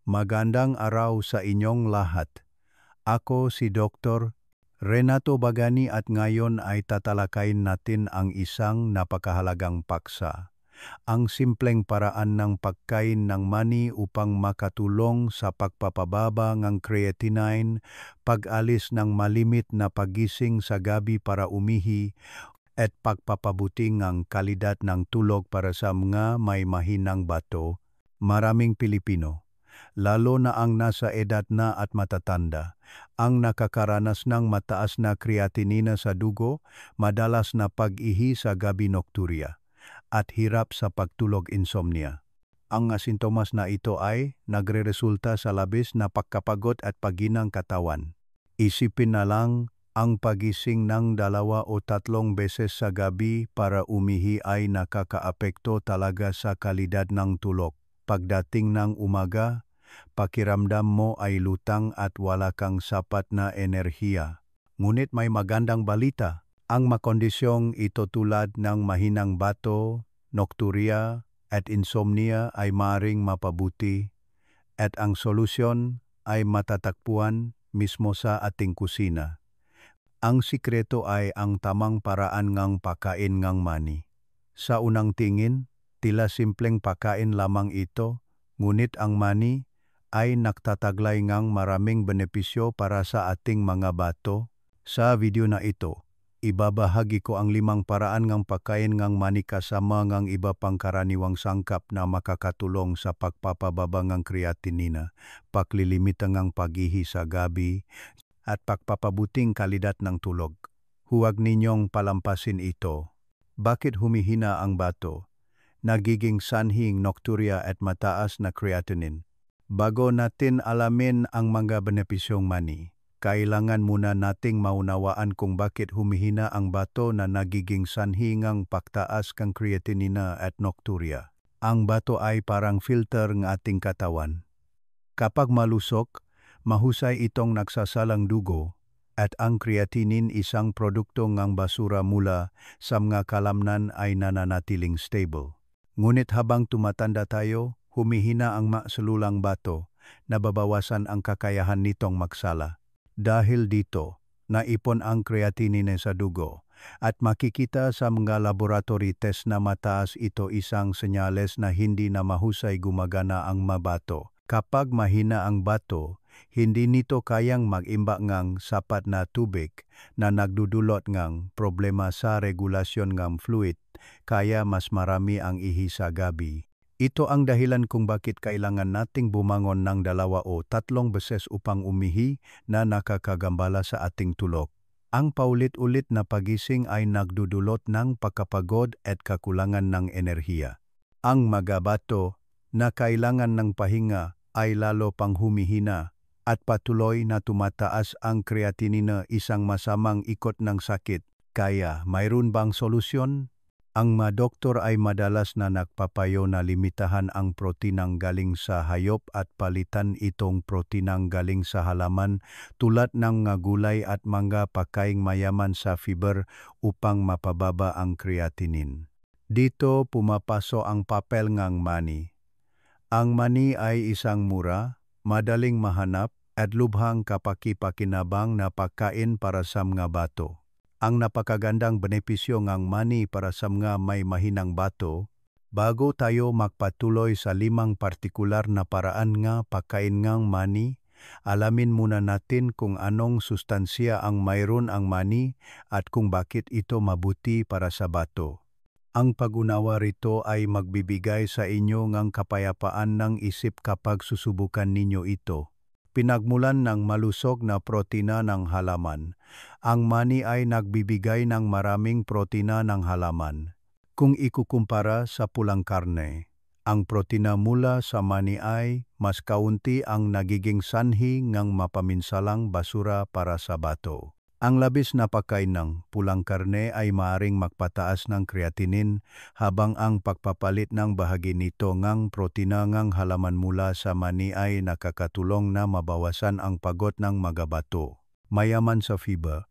Magandang araw sa inyong lahat. Ako si Dr. Renato Bagani at ngayon ay tatalakayin natin ang isang napakahalagang paksa. Ang simpleng paraan ng pagkain ng mani upang makatulong sa pagpapababa ng creatinine, pag-alis ng malimit na pagising sa gabi para umihi, at pagpapabuti ng kalidad ng tulog para sa mga may mahinang bato. Maraming Pilipino, lalo na ang nasa edad na at matatanda, ang nakakaranas ng mataas na creatinine sa dugo, madalas na pag-ihi sa gabi nocturia, at hirap sa pagtulog insomnia. Ang sintomas na ito ay nagreresulta sa labis na pagkapagod at paghinang katawan. Isipin na lang, ang pagising ng 2 o 3 beses sa gabi para umihi ay nakakaapekto talaga sa kalidad ng tulog. Pagdating ng umaga, pakiramdam mo ay lutang at wala kang sapat na enerhiya. Ngunit may magandang balita. Ang makondisyong ito tulad ng mahinang bato, nocturia at insomnia ay maaring mapabuti at ang solusyon ay matatagpuan mismo sa ating kusina. Ang sikreto ay ang tamang paraan ng pagkain ng mani. Sa unang tingin, tila simpleng pagkain lamang ito, ngunit ang mani ay nagtataglay ng maraming benepisyo para sa ating mga bato. Sa video na ito, ibabahagi ko ang 5 paraan ng pagkain ng mani kasama ng iba pang karaniwang sangkap na makakatulong sa pagpapababa ng creatinine, paglilimita ng pag-ihi sa gabi, at pagpapabuting kalidad ng tulog. Huwag ninyong palampasin ito. Bakit humihina ang bato? Nagiging sanhing nocturia at mataas na creatinine. Bago natin alamin ang mga benepisyong mani, kailangan muna nating maunawaan kung bakit humihina ang bato na nagiging sanhi ng pagtaas ng creatinine at nocturia. Ang bato ay parang filter ng ating katawan. Kapag malusok, mahusay itong nagsasalang dugo at ang creatinine, isang produkto ng basura mula sa mga kalamnan, ay nananatiling stable. Ngunit habang tumatanda tayo, humihina ang maselulang bato, nababawasan ang kakayahan nitong magsala. Dahil dito, naipon ang creatinine sa dugo at makikita sa mga laboratory test na mataas ito, isang senyales na hindi na mahusay gumagana ang mabato. Kapag mahina ang bato, hindi nito kayang mag-imbak ng sapat na tubig na nagdudulot ng problema sa regulasyon ng fluid, kaya mas marami ang ihi sa gabi. Ito ang dahilan kung bakit kailangan nating bumangon ng 2 o 3 beses upang umihi na nakakagambala sa ating tulog. Ang paulit-ulit na pagising ay nagdudulot ng pagkapagod at kakulangan ng enerhiya. Ang mga bato na kailangan ng pahinga ay lalo pang humihina at patuloy na tumataas ang creatinine, isang masamang ikot ng sakit. Kaya mayroon bang solusyon? Ang mga doktor ay madalas na nagpapayo na limitahan ang proteinang galing sa hayop at palitan itong proteinang galing sa halaman tulad ng gulay at mga pagkaing mayaman sa fiber upang mapababa ang creatinine. Dito pumapaso ang papel ng mani. Ang mani ay isang mura, madaling mahanap at lubhang kapaki-pakinabang na pagkain para sa mga bato. Ang napakagandang benepisyo ng mani para sa mga may mahinang bato. Bago tayo magpatuloy sa 5 partikular na paraan nga pagkain ng mani, alamin muna natin kung anong sustansya ang mayroon ang mani at kung bakit ito mabuti para sa bato. Ang pag-unawa rito ay magbibigay sa inyo ng kapayapaan ng isip kapag susubukan ninyo ito. Pinagmulan ng malusog na protina ng halaman. Ang mani ay nagbibigay ng maraming protina ng halaman. Kung ikukumpara sa pulang karne, ang protina mula sa mani ay mas kaunti ang nagiging sanhi ng mapaminsalang basura para sa bato. Ang labis na pagkain ng pulang karne ay maaring magpataas ng creatinine, habang ang pagpapalit ng bahagi nito ng protina ng halaman mula sa mani ay nakakatulong na mabawasan ang pagod ng mga bato. Mayaman sa fiber.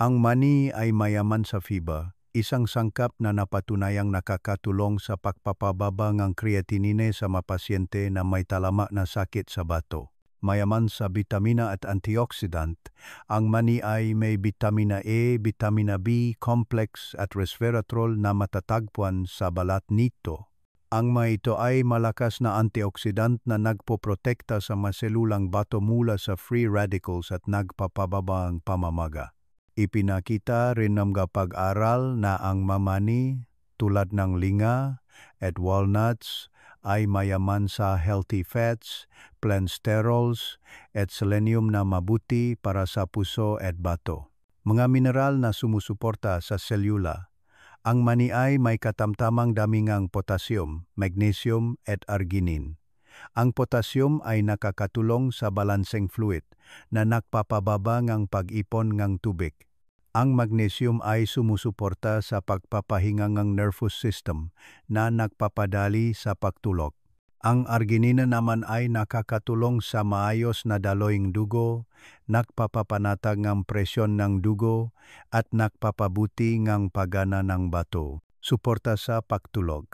Ang mani ay mayaman sa fiber, isang sangkap na napatunayang nakakatulong sa pagpapababa ng creatinine sa mga pasyente na may talamak na sakit sa bato. Mayaman sa bitamina at antioxidant, ang mani ay may bitamina A, bitamina B, complex at resveratrol na matatagpuan sa balat nito. Ang mga ito ay malakas na antioxidant na nagpoprotekta sa mga selulang bato mula sa free radicals at nagpapababa ang pamamaga. Ipinakita rin ng pag-aral na ang mamani tulad ng linga at walnuts ay mayaman sa healthy fats, plant sterols at selenium na mabuti para sa puso at bato. Mga mineral na sumusuporta sa selula. Ang mani ay may katamtamang damingang potassium, magnesium at arginine. Ang potassium ay nakakatulong sa balancing fluid na nagpapababa ng pag-ipon ng tubig. Ang magnesium ay sumusuporta sa pagpapahinga ng nervous system na nagpapadali sa pagtulog. Ang arginine naman ay nakakatulong sa maayos na daloyng dugo, nagpapapanatag ng presyon ng dugo at nagpapabuti ng pagana ng bato. Suporta sa pagtulog.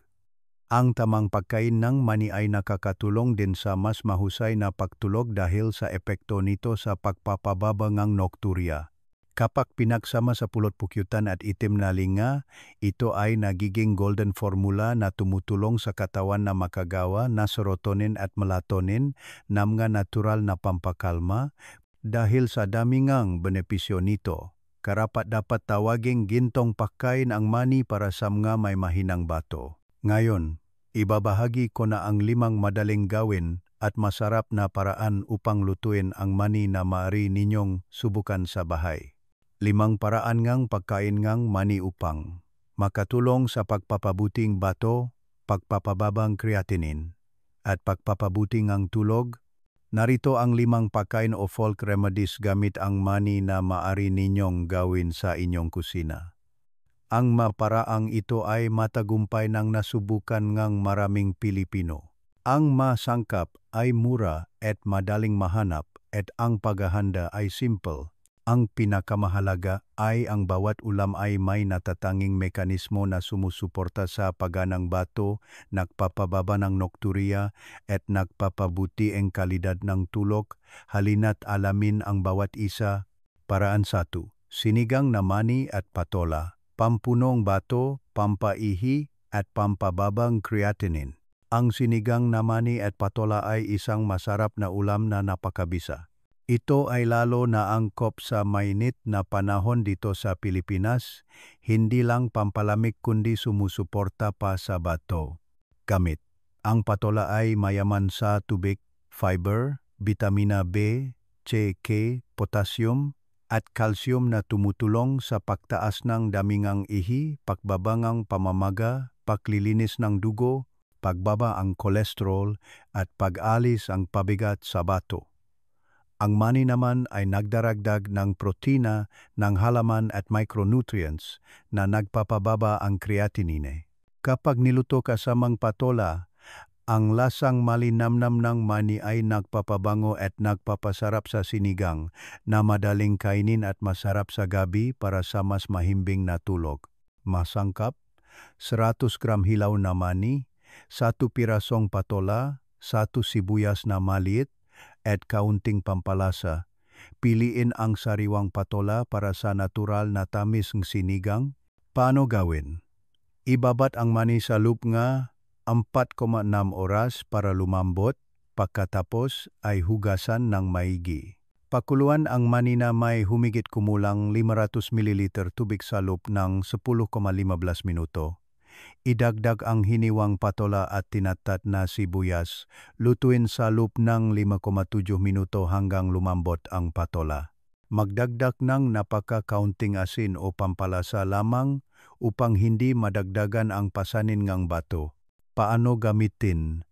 Ang tamang pagkain ng mani ay nakakatulong din sa mas mahusay na pagtulog dahil sa epekto nito sa pagpapababa ng nocturia. Kapag pinagsama sa pulot-pukyutan at itim na linga, ito ay nagiging golden formula na tumutulong sa katawan na makagawa na serotonin at melatonin na mga natural na pampakalma dahil sa damingang benepisyo nito. Karapat-dapat tawaging gintong pagkain ang mani para sa mga may mahinang bato. Ngayon, ibabahagi ko na ang 5 madaling gawin at masarap na paraan upang lutuin ang mani na maaari ninyong subukan sa bahay. 5 paraan ngang pagkain ngang mani upang makatulong sa pagpapabuting bato, pagpapababang creatinine, at pagpapabuting ang tulog. Narito ang 5 pagkain o folk remedies gamit ang mani na maaari ninyong gawin sa inyong kusina. Ang maparaang ito ay matagumpay nang nasubukan ngang maraming Pilipino. Ang masangkap ay mura at madaling mahanap at ang paghahanda ay simple. Ang pinakamahalaga ay ang bawat ulam ay may natatanging mekanismo na sumusuporta sa paganang bato, nagpapababa ng nocturia at nagpapabuti ang kalidad ng tulog. Halina't alamin ang bawat isa. Paraan 1. Sinigang na mani at patola. Pampunong bato, pampaihi at pampababang creatinine. Ang sinigang na mani at patola ay isang masarap na ulam na napakabisa. Ito ay lalo na angkop sa mainit na panahon dito sa Pilipinas, hindi lang pampalamig kundi sumusuporta pa sa bato. Gamit. Ang patola ay mayaman sa tubig, fiber, bitamina B, C, K, potassium, at calcium na tumutulong sa pagtaas ng damingang ihi, pagbabangang pamamaga, paglilinis ng dugo, pagbaba ang kolesterol, at pag-alis ang pabigat sa bato. Ang mani naman ay nagdaragdag ng protina ng halaman at micronutrients na nagpapababa ang creatinine. Kapag niluto kasamang patola, ang lasang malinamnam ng mani ay nagpapabango at nagpapasarap sa sinigang na madaling kainin at masarap sa gabi para sa mas mahimbing na tulog. Masangkap, 100 gram hilaw na mani, 1 pirasong patola, 1 sibuyas na maliit, at kaunting pampalasa. Piliin ang sariwang patola para sa natural na tamis ng sinigang. Paano gawin? Ibabat ang mani sa loop nga 4,6 oras para lumambot, pagkatapos ay hugasan ng maigi. Pakuluan ang mani na may humigit kumulang 500 ml tubig sa loop ng 10,15 minuto. Idagdag ang hiniwang patola at tinatat na sibuyas. Lutuin sa loop ng 5,7 minuto hanggang lumambot ang patola. Magdagdag ng napaka-kaunting asin o pampalasa lamang upang hindi madagdagan ang pasanin ng bato. Paano gamitin?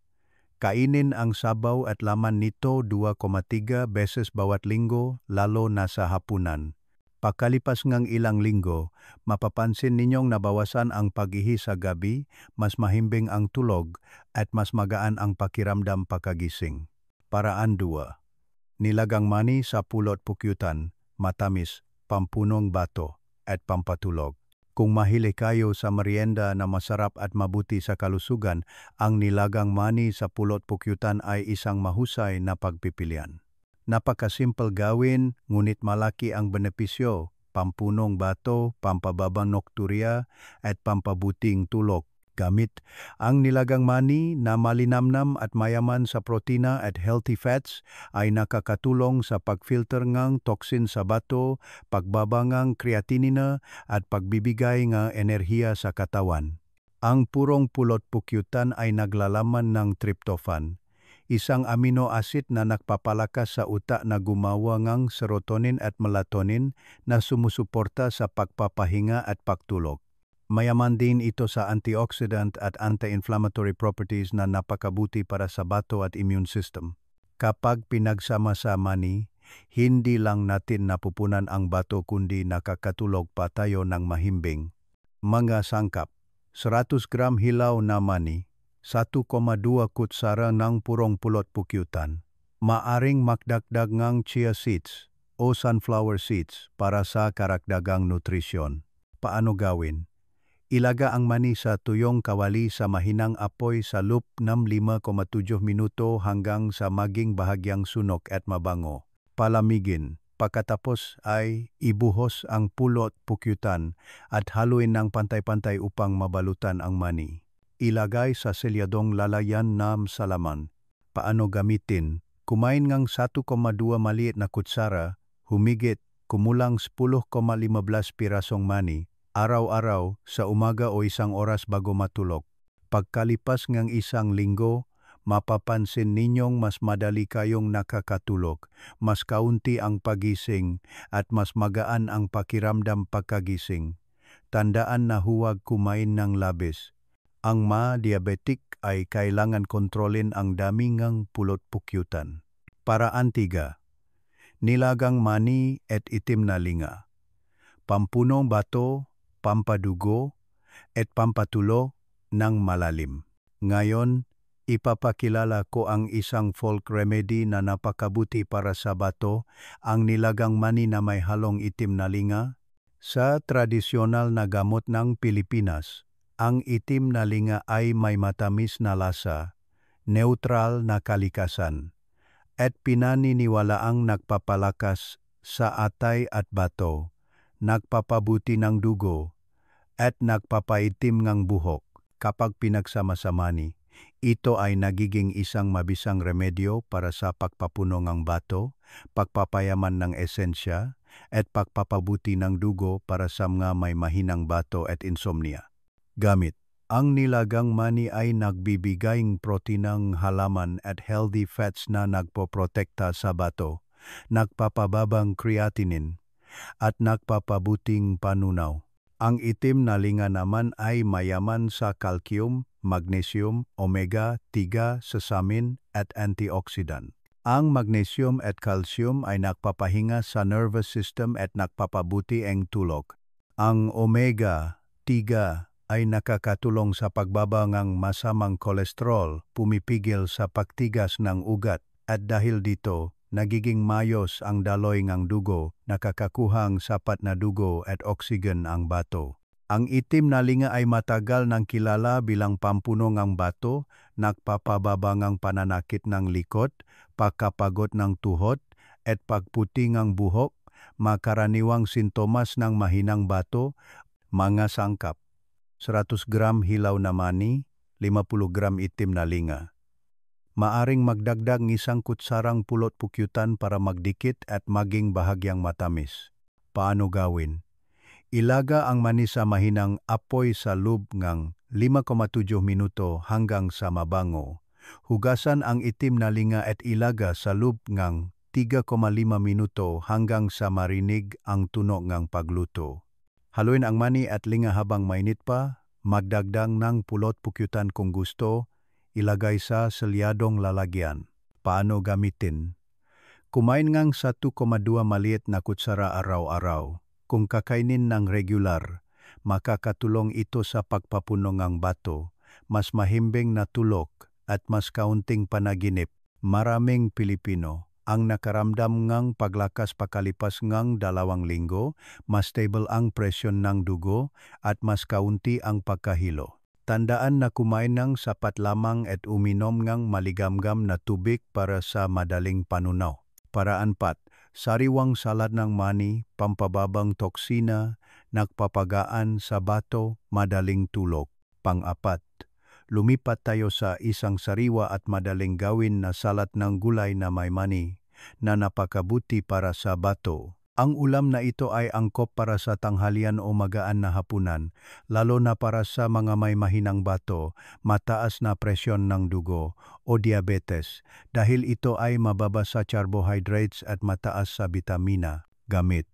Kainin ang sabaw at laman nito 2,3 beses bawat linggo, lalo na sa hapunan. Pagkalipas ng ilang linggo, mapapansin ninyong nabawasan ang pag-ihi sa gabi, mas mahimbing ang tulog, at mas magaan ang pakiramdam pagkagising. Paraan 2. Nilagang mani sa pulot-pukyutan, matamis, pampunong bato, at pampatulog. Kung mahilig kayo sa merienda na masarap at mabuti sa kalusugan, ang nilagang mani sa pulot pukyutan ay isang mahusay na pagpipilian. Napakasimple gawin, ngunit malaki ang benepisyo, pampunong bato, pampababang nokturya, at pampabuting tulog. Gamit ang nilagang mani na malinamnam at mayaman sa protina at healthy fats ay nakakatulong sa pagfilter ng toxin sa bato, pagbabangang creatinine at pagbibigay ng enerhiya sa katawan. Ang purong pulot pukyutan ay naglalaman ng tryptophan, isang amino acid na nagpapalakas sa utak na gumawa ng serotonin at melatonin na sumusuporta sa pagpapahinga at pagtulog. Mayaman din ito sa antioxidant at anti-inflammatory properties na napakabuti para sa bato at immune system. Kapag pinagsama-sama ni, hindi lang natin napupunan ang bato kundi nakakatulog pa tayo ng mahimbing. Mga sangkap: 100 gram hilaw na mani, 1,2 kutsara ng purong pulot pukyutan. Maaring magdagdag ng chia seeds o sunflower seeds para sa karagdagang nutrisyon. Paano gawin? Ilaga ang mani sa tuyong kawali sa mahinang apoy sa loop ng 5,7 minuto hanggang sa maging bahagyang sunog at mabango. Palamigin. Pagkatapos ay ibuhos ang pulot pukyutan at haluin ng pantay-pantay upang mabalutan ang mani. Ilagay sa selyadong lalayan ng salaman. Paano gamitin? Kumain ng 1,2 maliit na kutsara, humigit kumulang 10,15 pirasong mani, araw-araw sa umaga o 1 oras bago matulog. Pagkalipas ng 1 linggo, mapapansin ninyong mas madali kayong nakakatulog, mas kaunti ang pagising at mas magaan ang pakiramdam pagkagising. Tandaan na huwag kumain ng labis. Ang diabetic ay kailangan kontrolin ang dami ng pulot pukyutan. Paraan 3. Nilagang mani at itim na linga. Pampunong bato, pampadugo, at pampatulo ng malalim. Ngayon, ipapakilala ko ang isang folk remedy na napakabuti para sa bato, ang nilagang mani na may halong itim na linga. Sa tradisyonal na gamot ng Pilipinas, ang itim na linga ay may matamis na lasa, neutral na kalikasan, at pinaniniwalaang nagpapalakas sa atay at bato, nagpapabuti ng dugo, at nagpapaitim ng buhok. Kapag pinagsama-sama ni, ito ay nagiging isang mabisang remedyo para sa pagpapuno ng bato, pagpapayaman ng esensya, at pagpapabuti ng dugo para sa mga may mahinang bato at insomnia. Gamit ang nilagang mani ay nagbibigayng proteinang halaman at healthy fats na nagpoprotekta sa bato, nagpapababang creatinine, at nagpapabuting panunaw. Ang itim na linga naman ay mayaman sa calcium, magnesium, omega-3, sesamin, at antioxidant. Ang magnesium at calcium ay nagpapahinga sa nervous system at nagpapabuti ang tulog. Ang omega-3 ay nakakatulong sa pagbaba ng masamang kolesterol, pumipigil sa pagtigas ng ugat, at dahil dito, nagiging mayos ang daloy ng dugo, nakakakuhang sapat na dugo at oksigen ang bato. Ang itim na linga ay matagal nang kilala bilang pampuno ng bato, nagpapababa ng pananakit ng likod, pagkapagot ng tuhod, at pagputi ng buhok, makaraniwang sintomas ng mahinang bato. Mga sangkap: 100 gram hilaw na mani, 50 gram itim na linga. Maaring magdagdag ng 1 kutsarang pulot pukyutan para magdikit at maging bahagyang matamis. Paano gawin? Ilaga ang mani sa mahinang apoy sa loob ng 5,7 minuto hanggang sa mabango. Hugasan ang itim na linga at ilaga sa loob ng 3,5 minuto hanggang sa marinig ang tunog ng pagluto. Haluin ang mani at linga habang mainit pa, magdagdag ng pulot pukyutan kung gusto, ilagay sa selyadong lalagyan. Paano gamitin? Kumain ng 1,2 maliit na kutsara araw-araw. Kung kakainin ng regular, makakatulong ito sa pagpapuno ng bato, mas mahimbing na tulog, at mas kaunting panaginip. Maraming Pilipino Ang nakaramdam ngang paglakas pakalipas ngang 2 linggo, mas stable ang presyon ng dugo at mas kaunti ang pagkahilo. Tandaan na kumain ng sapat lamang at uminom ngang maligamgam na tubig para sa madaling panunaw. Paraan 4. Sariwang salad ng mani, pampababang toksina, nagpapagaan sa bato, madaling tulog. Pang-4. Lumipat tayo sa isang sariwa at madaling gawin na salad ng gulay na may mani na napakabuti para sa bato. Ang ulam na ito ay angkop para sa tanghalian o magaan na hapunan, lalo na para sa mga may mahinang bato, mataas na presyon ng dugo o diabetes dahil ito ay mababa sa carbohydrates at mataas sa bitamina. Gamit.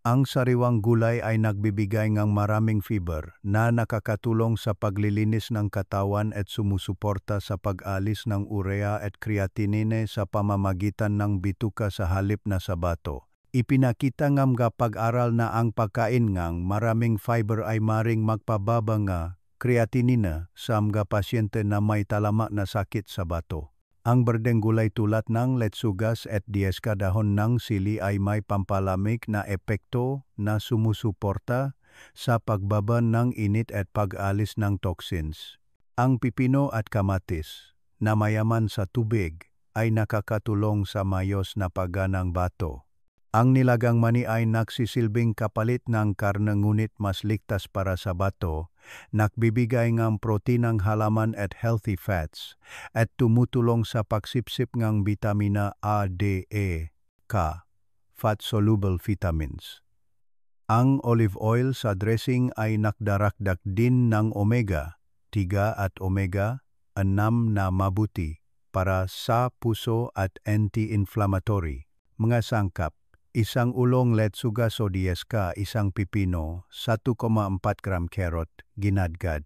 Ang sariwang gulay ay nagbibigay ng maraming fiber na nakakatulong sa paglilinis ng katawan at sumusuporta sa pag-alis ng urea at creatinine sa pamamagitan ng bituka sa halip na sa bato. Ipinakita ng mga pag-aral na ang pagkain ng maraming fiber ay maring magpababa nga creatinine sa mga pasyente na may talamak na sakit sa bato. Ang berdeng gulay tulad ng letsugas at dieska dahon ng sili ay may pampalamig na epekto na sumusuporta sa pagbaba ng init at pag-alis ng toxins. Ang pipino at kamatis na mayaman sa tubig ay nakakatulong sa mayos na pagganang bato. Ang nilagang mani ay nagsisilbing kapalit ng karne ngunit mas ligtas para sa bato, nagbibigay ng proteinang halaman at healthy fats, at tumutulong sa pagsipsip ng bitamina A, D, E, K, fat-soluble vitamins. Ang olive oil sa dressing ay nakdarakdak din ng omega-3 at omega-6 na mabuti para sa puso at anti-inflammatory. Mga sangkap. Isang ulong letsugas o dieska, isang pipino, 1,4 gram carrot, ginadgad,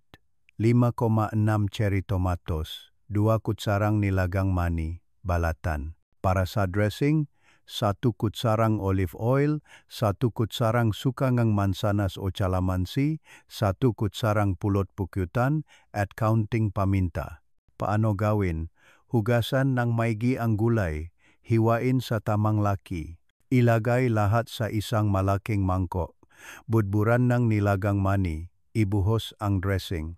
5,6 cherry tomatoes, 2 kutsarang nilagang mani, balatan. Para sa dressing, 1 kutsarang olive oil, 1 kutsarang suka ng mansanas o calamansi, 1 kutsarang pulot pukyutan, at kaunting paminta. Paano gawin? Hugasan ng maigi ang gulay, hiwain sa tamang laki. Ilagay lahat sa isang malaking mangkok. Budburan ng nilagang mani, ibuhos ang dressing.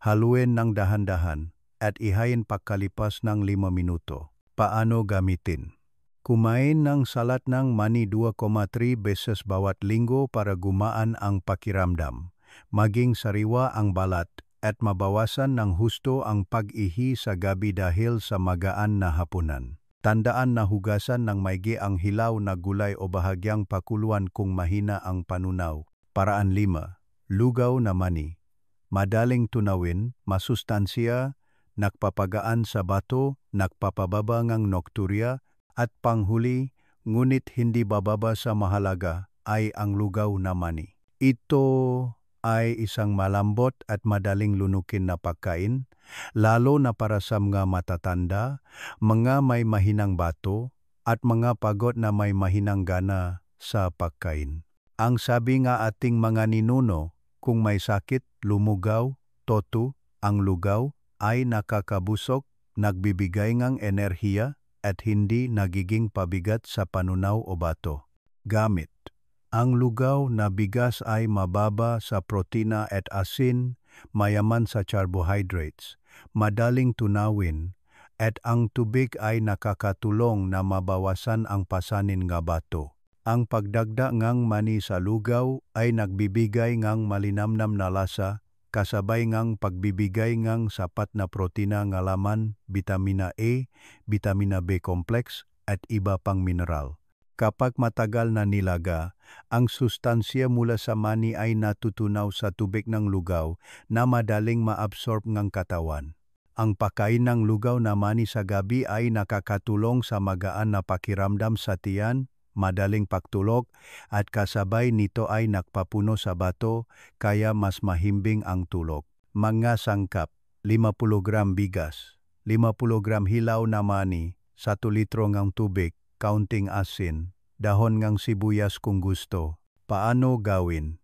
Haluin ng dahan-dahan at ihayin pagkalipas ng 5 minuto. Paano gamitin? Kumain ng salat ng mani 2,3 beses bawat linggo para gumaan ang pakiramdam. Maging sariwa ang balat at mabawasan ng husto ang pag-ihi sa gabi dahil sa magaan na hapunan. Tandaan na hugasan ng maigi ang hilaw na gulay o bahagyang pakuluan kung mahina ang panunaw. Paraan 5. Lugaw na mani. Madaling tunawin, masustansya, nagpapagaan sa bato, nagpapababa ng nokturya, at panghuli, ngunit hindi bababa sa mahalaga, ay ang lugaw na mani. Ito ay isang malambot at madaling lunukin na pagkain, lalo na para sa mga matatanda, mga may mahinang bato, at mga pagod na may mahinang gana sa pagkain. Ang sabi nga ating mga ninuno, kung may sakit, lumugaw, totu, ang lugaw ay nakakabusog, nagbibigay ng enerhiya, at hindi nagiging pabigat sa panunaw o bato. Gamit. Ang lugaw na bigas ay mababa sa protina at asin, mayaman sa carbohydrates, madaling tunawin, at ang tubig ay nakakatulong na mabawasan ang pasanin nga bato. Ang pagdagda ngang mani sa lugaw ay nagbibigay ngang malinamnam na lasa, kasabay ngang pagbibigay ngang sapat na protina nga laman, bitamina A, bitamina B complex, at iba pang mineral. Kapag matagal na nilaga, ang sustansya mula sa mani ay natutunaw sa tubig ng lugaw na madaling maabsorb ng katawan. Ang pagkain ng lugaw na mani sa gabi ay nakakatulong sa magaan na pakiramdam sa tiyan, madaling pagtulog, at kasabay nito ay nakpapuno sa bato kaya mas mahimbing ang tulog. Mga sangkap, 50 gram bigas, 50 gram hilaw na mani, 1 litro ng tubig, kaunting asin, dahon ng sibuyas kung gusto. Paano gawin?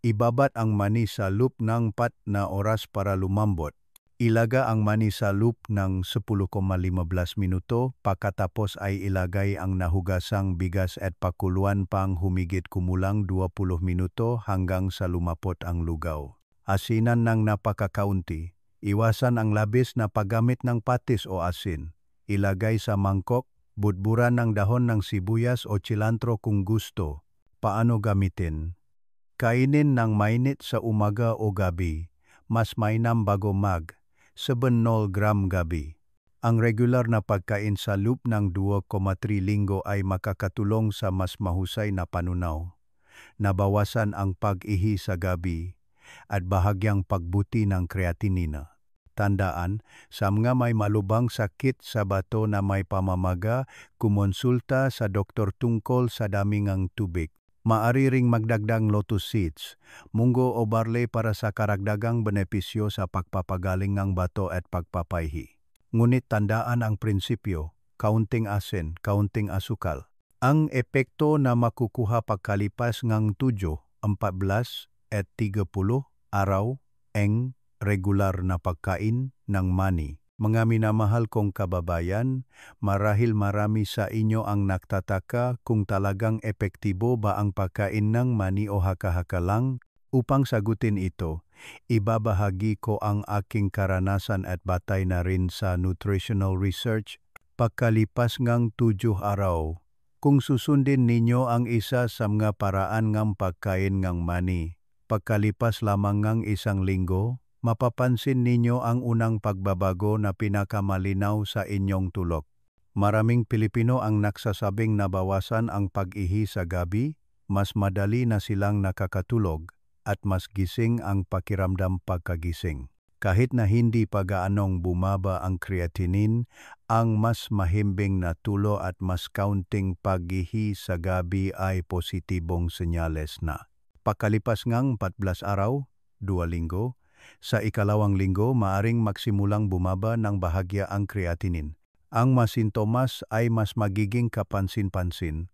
Ibabat ang mani sa loop ng 4 na oras para lumambot. Ilaga ang mani sa loop ng 10,15 minuto, pagkatapos ay ilagay ang nahugasang bigas at pakuluan pang humigit kumulang 20 minuto hanggang sa lumapot ang lugaw. Asinan ng napakakaunti. Iwasan ang labis na paggamit ng patis o asin. Ilagay sa mangkok, budburan ng dahon ng sibuyas o cilantro kung gusto. Paano gamitin? Kainin ng mainit sa umaga o gabi. Mas mainam bago 7 gram gabi. Ang regular na pagkain sa loop ng 2,3 linggo ay makakatulong sa mas mahusay na panunaw. Nabawasan ang pag-ihi sa gabi at bahagyang pagbuti ng kreatinina. Tandaan, sa mga may malubhang sakit sa bato na may pamamaga, kumonsulta sa doktor tungkol sa dami ng tubig. Maari ring magdagdag lotus seeds, munggo o barley para sa karagdagang benepisyo sa pagpapagaling ng bato at pagpapaihi. Ngunit tandaan ang prinsipyo, kaunting asin, kaunting asukal. Ang epekto na makukuha pagkalipas ng 7, 14 at 30 araw ang regular na pagkain ng mani. Mga minamahal kong kababayan, marahil marami sa inyo ang nagtataka kung talagang epektibo ba ang pagkain ng mani o haka-haka lang. Upang sagutin ito, ibabahagi ko ang aking karanasan at batay na rin sa nutritional research. Pagkalipas ng 7 araw, kung susundin ninyo ang isa sa mga paraan ng pagkain ng mani, pagkalipas lamang ng 1 linggo, mapapansin ninyo ang unang pagbabago na pinakamalinaw sa inyong tulog. Maraming Pilipino ang nagsasabing nabawasan ang pag-ihi sa gabi, mas madali na silang nakakatulog, at mas gising ang pakiramdam pagkagising. Kahit na hindi pa gaanong bumaba ang creatinine, ang mas mahimbing na tulo at mas kaunting pag-ihi sa gabi ay positibong senyales na. Pagkalipas ng 14 araw, 2 linggo, sa ikalawang linggo maaring magsimulang bumaba ng bahagya ang creatinine. Ang mga sintomas ay mas magiging kapansin-pansin.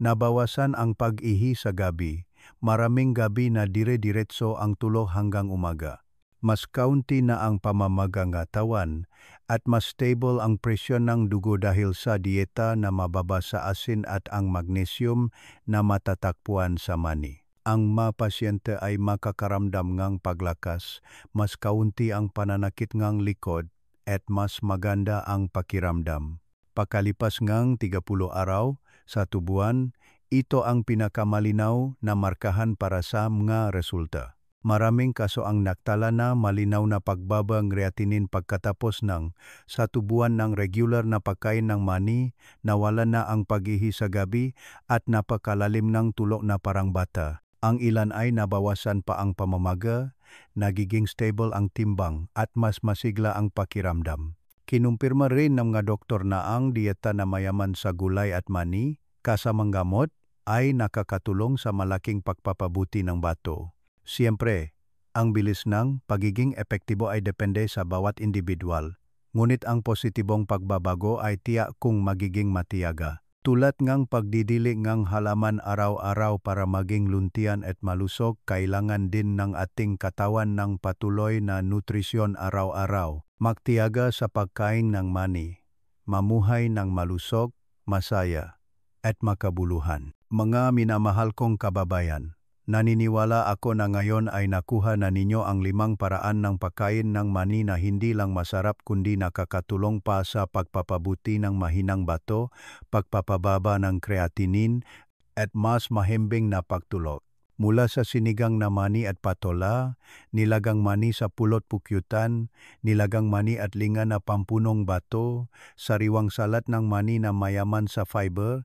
Nabawasan ang pag-ihi sa gabi, maraming gabi na dire-diretso ang tulog hanggang umaga. Mas kaunti na ang pamamaga ng katawan at mas stable ang presyon ng dugo dahil sa dieta na mababa sa asin at ang magnesium na matatakpuan sa mani. Ang mga pasyente ay makakaramdam ng paglakas, mas kaunti ang pananakit ng likod, at mas maganda ang pakiramdam. Pagkalipas ng 30 araw, sa buwan, ito ang pinakamalinaw na markahan para sa mga resulta. Maraming kaso ang naktala na malinaw na pagbaba ng creatinine pagkatapos ng 1 buwan ng regular na pagkain ng mani, nawala na ang pag-ihi sa gabi at napakalalim ng tulog na parang bata. Ang ilan ay nabawasan pa ang pamamaga, nagiging stable ang timbang at mas masigla ang pakiramdam. Kinumpirma rin ng mga doktor na ang dieta na mayaman sa gulay at mani, kasamang gamot, ay nakakatulong sa malaking pagpapabuti ng bato. Siyempre, ang bilis ng pagiging epektibo ay depende sa bawat individual, ngunit ang positibong pagbabago ay tiyak kung magiging matiyaga. Tulad ng pagdidili ng halaman araw-araw para maging luntian at malusog, kailangan din ng ating katawan ng patuloy na nutrisyon araw-araw. Magtiyaga sa pagkain ng mani, mamuhay ng malusog, masaya, at makabuluhan. Mga minamahal kong kababayan, naniniwala ako na ngayon ay nakuha na ninyo ang 5 paraan ng pagkain ng mani na hindi lang masarap kundi nakakatulong pa sa pagpapabuti ng mahinang bato, pagpapababa ng creatinine, at mas mahimbing na pagtulog. Mula sa sinigang na mani at patola, nilagang mani sa pulot pukyutan, nilagang mani at linga na pampunong bato, sariwang salat ng mani na mayaman sa fiber,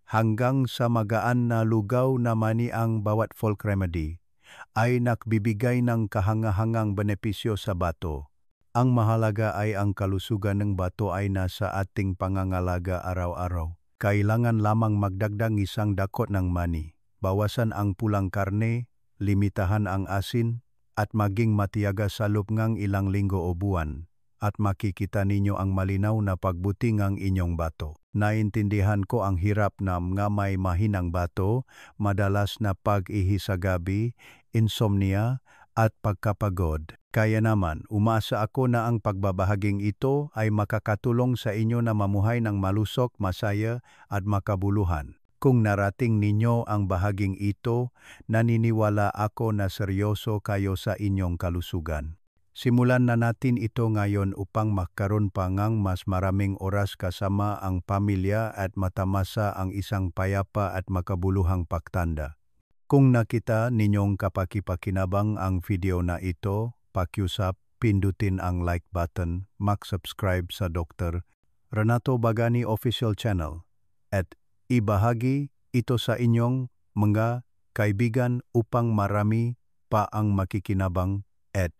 hanggang sa magaan na lugaw na mani ang bawat folk remedy, ay nakbibigay ng kahangahangang benepisyo sa bato. Ang mahalaga ay ang kalusugan ng bato ay nasa ating pangangalaga araw-araw. Kailangan lamang magdagdag 1 dakot ng mani, bawasan ang pulang karne, limitahan ang asin, at maging matiyaga sa loob ng ilang linggo o buwan, at makikita ninyo ang malinaw na pagbuti ng inyong bato. Naintindihan ko ang hirap na mga may mahinang bato, madalas na pag-ihi sa gabi, insomnia, at pagkapagod. Kaya naman, umasa ako na ang pagbabahaging ito ay makakatulong sa inyo na mamuhay ng malusog, masaya at makabuluhan. Kung narating ninyo ang bahaging ito, naniniwala ako na seryoso kayo sa inyong kalusugan. Simulan na natin ito ngayon upang magkaroon pa ngang mas maraming oras kasama ang pamilya at matamasa ang isang payapa at makabuluhang pagtanda. Kung nakita ninyong kapakipakinabang ang video na ito, pakiusap, pindutin ang like button, mag-subscribe sa Dr. Renato Bagani Official Channel, at ibahagi ito sa inyong mga kaibigan upang marami pa ang makikinabang at